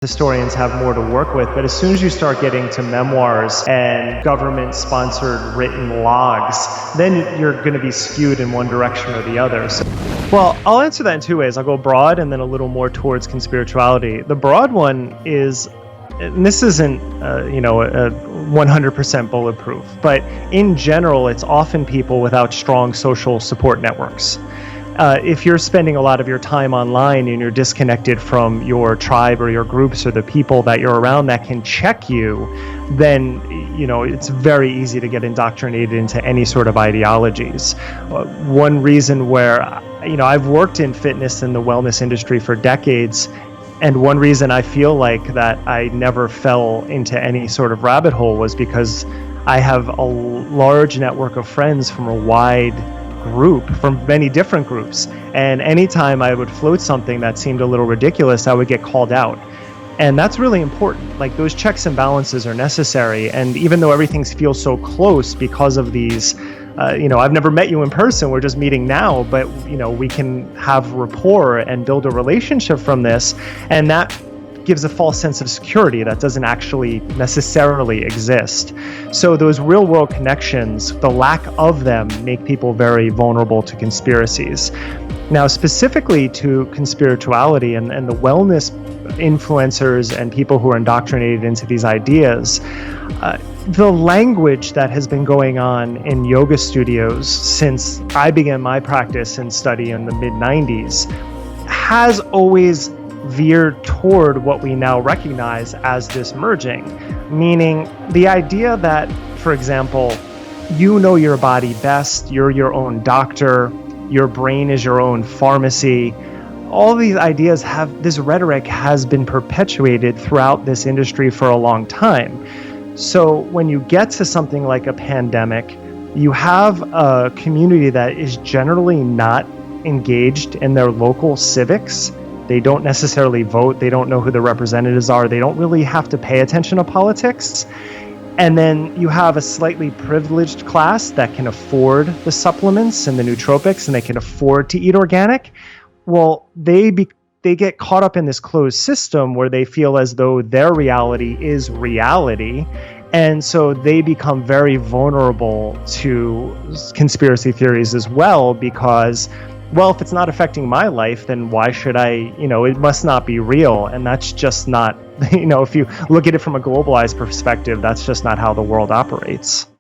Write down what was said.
Historians have more to work with, but as soon as you start getting to memoirs and government-sponsored written logs, then you're going to be skewed in one direction or the other. Well, I'll answer that in two ways. I'll go broad and then a little more towards conspirituality. The broad one is, and this isn't, a 100% bulletproof, but in general, it's often people without strong social support networks. If you're spending a lot of your time online and you're disconnected from your tribe or your groups or the people that you're around that can check you, then it's very easy to get indoctrinated into any sort of ideologies. One reason where I've worked in fitness and the wellness industry for decades, and one reason I feel like that I never fell into any sort of rabbit hole was because I have a large network of friends from a wide group, from many different groups, and anytime I would float something that seemed a little ridiculous, I would get called out. And that's really important. Like, those checks and balances are necessary, and even though everything feels so close because of these I've never met you in person, we're just meeting now, but we can have rapport and build a relationship from this, and that gives a false sense of security that doesn't actually necessarily exist. So those real world connections, the lack of them, make people very vulnerable to conspiracies. Now, specifically to conspirituality and the wellness influencers and people who are indoctrinated into these ideas, the language that has been going on in yoga studios since I began my practice and study in the mid-90s has always veered toward what we now recognize as this merging, meaning the idea that, for example, you know your body best, you're your own doctor, your brain is your own pharmacy. All these ideas this rhetoric has been perpetuated throughout this industry for a long time. So when you get to something like a pandemic, you have a community that is generally not engaged in their local civics. They don't necessarily vote. They don't know who the representatives are. They don't really have to pay attention to politics. And then you have a slightly privileged class that can afford the supplements and the nootropics, and they can afford to eat organic. Well, they get caught up in this closed system where they feel as though their reality is reality. And so they become very vulnerable to conspiracy theories as well, because, well, if it's not affecting my life, then why should I, it must not be real. And that's just not, if you look at it from a globalized perspective, that's just not how the world operates.